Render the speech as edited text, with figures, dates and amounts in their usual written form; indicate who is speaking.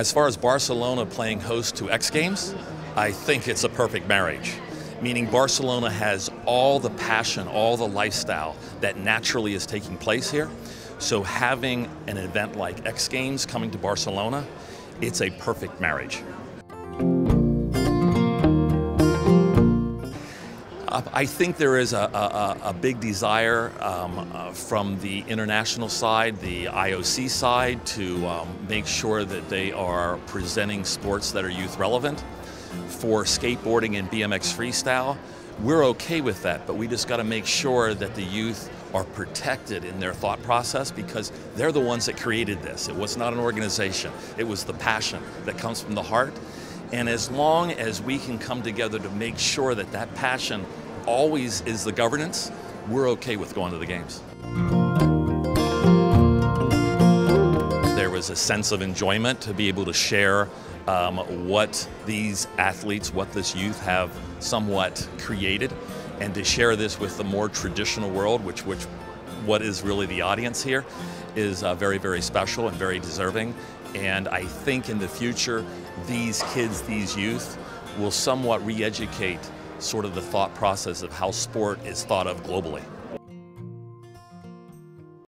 Speaker 1: As far as Barcelona playing host to X Games, I think it's a perfect marriage. Meaning Barcelona has all the passion, all the lifestyle that naturally is taking place here. So having an event like X Games coming to Barcelona, it's a perfect marriage. I think there is a big desire from the international side, the IOC side, to make sure that they are presenting sports that are youth relevant. For skateboarding and BMX freestyle, we're okay with that, but we just got to make sure that the youth are protected in their thought process, because they're the ones that created this. It was not an organization. It was the passion that comes from the heart. And as long as we can come together to make sure that that passion always is the governance, we're okay with going to the games. There was a sense of enjoyment to be able to share what these athletes, what this youth have somewhat created, and to share this with the more traditional world, what is really the audience here, is very, very special and very deserving. And I think in the future, these kids, these youth, will somewhat re-educate sort of the thought process of how sport is thought of globally.